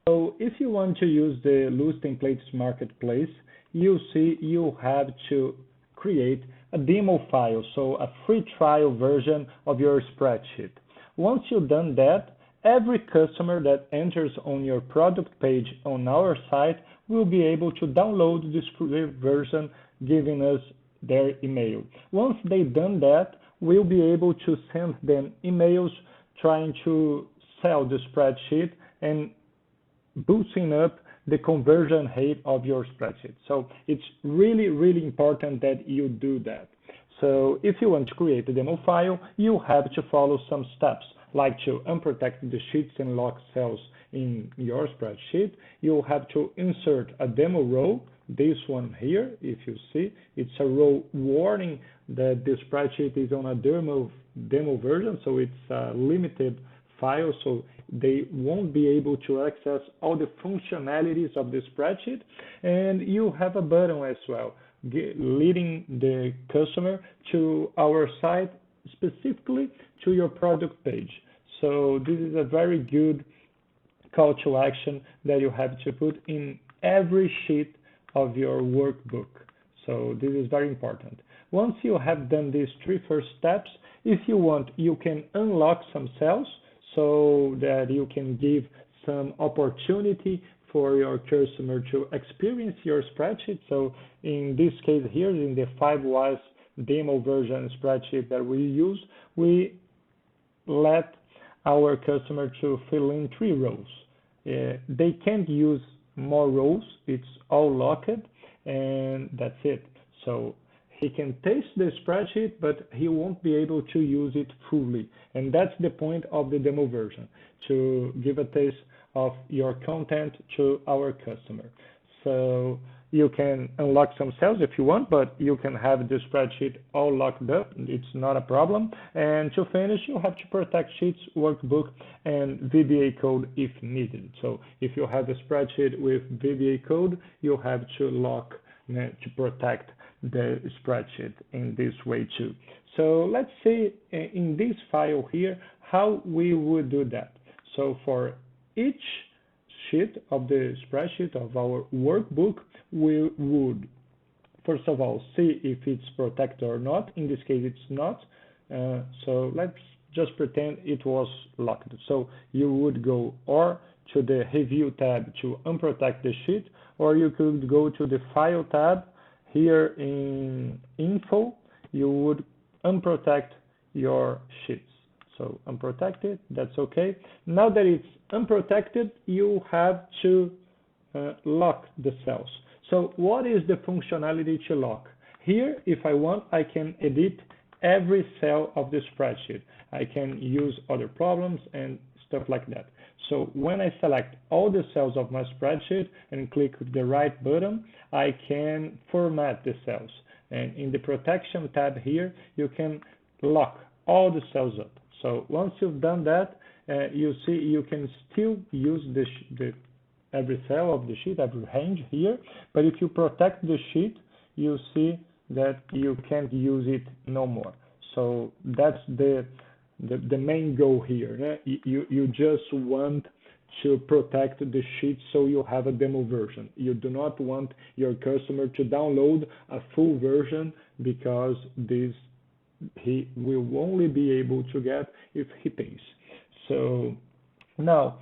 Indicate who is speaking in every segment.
Speaker 1: So if you want to use the Loose Templates Marketplace, you see you have to create a demo file, so a free trial version of your spreadsheet. Once you've done that, every customer that enters on your product page on our site will be able to download this free version, giving us their email. Once they've done that, we'll be able to send them emails trying to sell the spreadsheet and boosting up the conversion rate of your spreadsheet. So it's really, really important that you do that. So if you want to create a demo file, you have to follow some steps, like to unprotect the sheets and lock cells in your spreadsheet. You'll have to insert a demo row, this one here, if you see, it's a row warning that the spreadsheet is on a demo version, so it's a limited file, so they won't be able to access all the functionalities of the spreadsheet. And you have a button as well, leading the customer to our site, specifically to your product page. So this is a very good call to action that you have to put in every sheet of your workbook. So this is very important. Once you have done these three first steps, if you want, you can unlock some cells so that you can give some opportunity for your customer to experience your spreadsheet. So in this case here, in the 5 whys demo version spreadsheet that we use, we let our customer to fill in 3 rows. They can't use more rows, it's all locked, and that's it. So he can taste the spreadsheet, but he won't be able to use it fully. And that's the point of the demo version, to give a taste of your content to our customer. So you can unlock some cells if you want, but you can have the spreadsheet all locked up. It's not a problem. And to finish, you have to protect sheets, workbook, and VBA code if needed. So if you have a spreadsheet with VBA code, you have to lock to protect the spreadsheet in this way too. So let's see in this file here how we would do that. So for each sheet of the spreadsheet of our workbook, we would first of all see if it's protected or not. In this case, it's not. So let's just pretend it was locked. So you would go or to the review tab to unprotect the sheet, or you could go to the file tab. Here in info, you would unprotect your sheets. So unprotected, that's okay. Now that it's unprotected, you have to lock the cells. So what is the functionality to lock? Here, if I want, I can edit every cell of the spreadsheet. I can use other problems and stuff like that. So when I select all the cells of my spreadsheet and click the right button, I can format the cells. And in the protection tab here, you can lock all the cells up. So once you've done that, you see you can still use every cell of the sheet, every range here. But if you protect the sheet, you see that you can't use it no more. So that's the main goal here. You just want to protect the sheet so you have a demo version. You do not want your customer to download a full version, because he will only be able to get if he pays. So now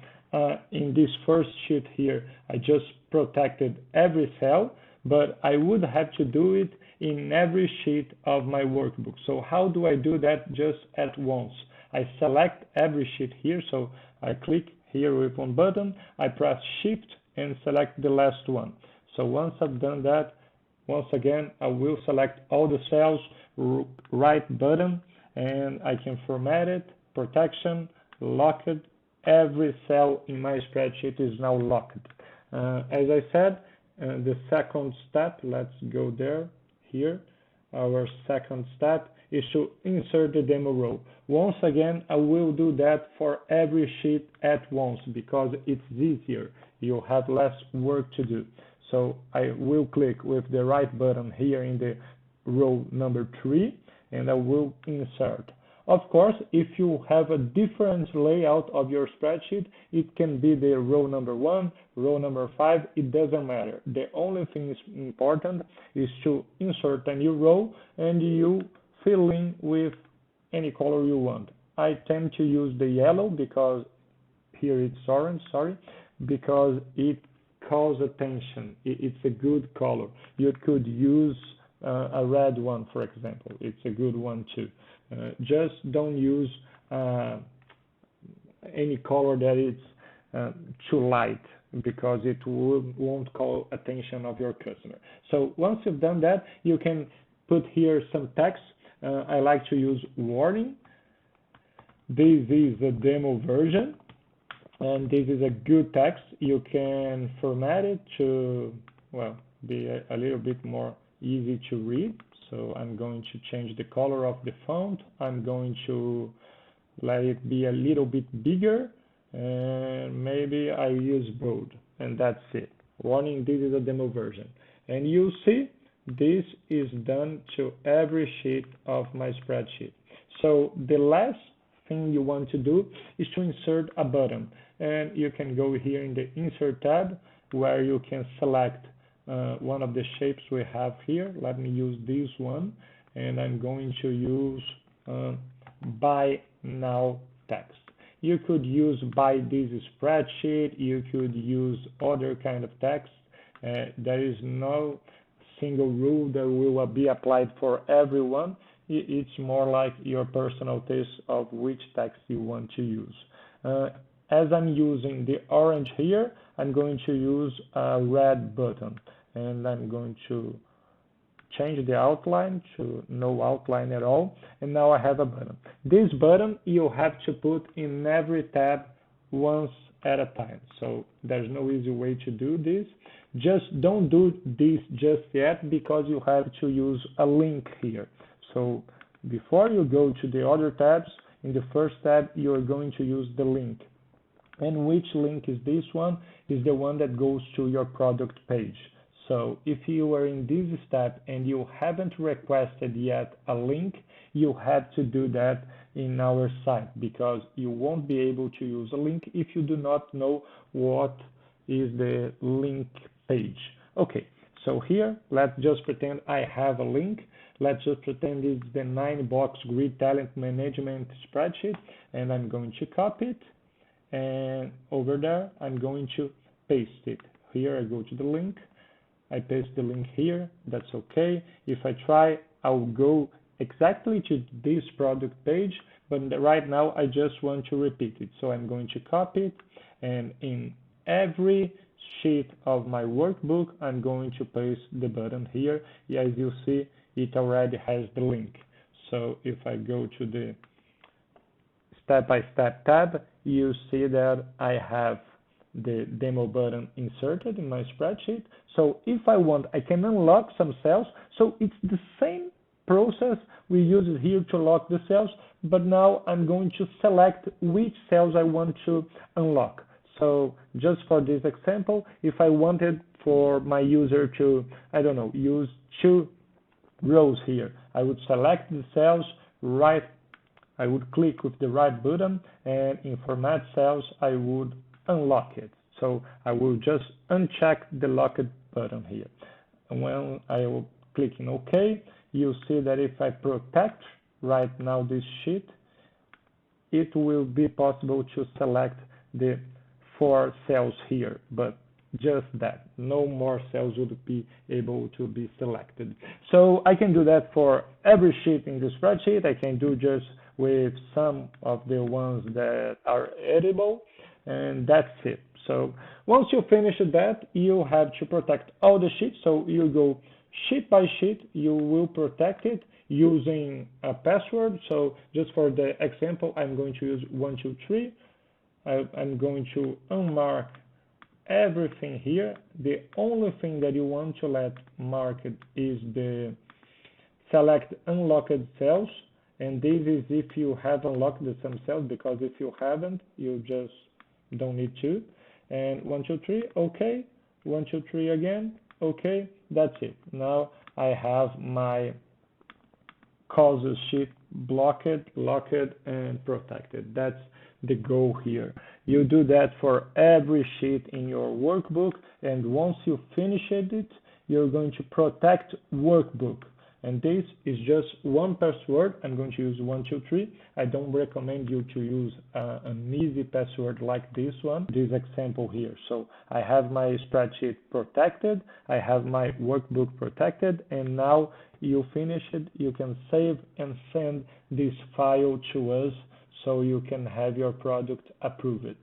Speaker 1: in this first sheet here, I just protected every cell, but I would have to do it in every sheet of my workbook. So how do I do that just at once? I select every sheet here, so I click here with one button, I press Shift and select the last one. So once I've done that, once again, I will select all the cells, right button, and I can format it, protection, lock it. Every cell in my spreadsheet is now locked. As I said, the second step, let's go there, here. Our second step is to insert the demo row. Once again, I will do that for every sheet at once because it's easier. You have less work to do. So I will click with the right button here in the row number 3, and I will insert. Of course, if you have a different layout of your spreadsheet, it can be the row number 1, row number 5, it doesn't matter. The only thing is important is to insert a new row and you fill in with any color you want. I tend to use the yellow because here it's orange, sorry, because it calls attention. It's a good color. You could use a red one, for example. It's a good one too. Just don't use any color that is too light because it won't call attention of your customer. So once you've done that, you can put here some text. I like to use warning. This is a demo version, and this is a good text. You can format it to, well, be a little bit more easy to read. So I'm going to change the color of the font. I'm going to let it be a little bit bigger, and maybe I use bold, and that's it. Warning, this is a demo version. And you see, this is done to every sheet of my spreadsheet. So the last thing you want to do is to insert a button. And you can go here in the Insert tab where you can select one of the shapes we have here. Let me use this one, and I'm going to use Buy Now text. You could use Buy This Spreadsheet, you could use other kind of text. There is no single rule that will be applied for everyone. It's more like your personal taste of which text you want to use. As I'm using the orange here, I'm going to use a red button, and I'm going to change the outline to no outline at all, and now I have a button. This button you have to put in every tab once at a time, so there's no easy way to do this. Just don't do this just yet because you have to use a link here. So before you go to the other tabs, in the first tab you're going to use the link. And which link is this one? Is the one that goes to your product page. So if you are in this step and you haven't requested yet a link, you have to do that in our site because you won't be able to use a link if you do not know what is the link page. Okay, so here, let's just pretend I have a link. Let's just pretend it's the 9-box grid talent management spreadsheet, and I'm going to copy it. And over there, I'm going to paste it. Here, I go to the link. I paste the link here. That's okay. If I try, I'll go exactly to this product page, but right now I just want to repeat it. So I'm going to copy it, and in every sheet of my workbook, I'm going to paste the button here. As you see, it already has the link. So if I go to the step-by-step tab, you see that I have the demo button inserted in my spreadsheet. So if I want, I can unlock some cells. So it's the same process we use it here to lock the cells, but now I'm going to select which cells I want to unlock. So just for this example, if I wanted for my user to, I don't know, use 2 rows here, I would select the cells, I would click with the right button, and in Format Cells, I would unlock it. So I will just uncheck the locked button here. And when I will click in OK, you'll see that if I protect right now this sheet, it will be possible to select the 4 cells here, but just that. No more cells would be able to be selected. So I can do that for every sheet in the spreadsheet. I can do just with some of the ones that are editable, and that's it. So once you finish that, you have to protect all the sheets. So you go sheet by sheet, you will protect it using a password. So just for the example, I'm going to use 123. I'm going to unmark everything here. The only thing that you want to let marked is the select unlocked cells, and this is if you have unlocked some cells, because if you haven't, you just don't need to. And 123, okay. 123 again, okay. That's it. Now I have my cause a sheet blocked, locked, and protected. That's the goal here. You do that for every sheet in your workbook, and once you finish it, you're going to protect workbook. And this is just one password. I'm going to use 123. I don't recommend you to use an easy password like this one, this example here. So I have my spreadsheet protected, I have my workbook protected, and now you finish it, you can save and send this file to us so you can have your product approved.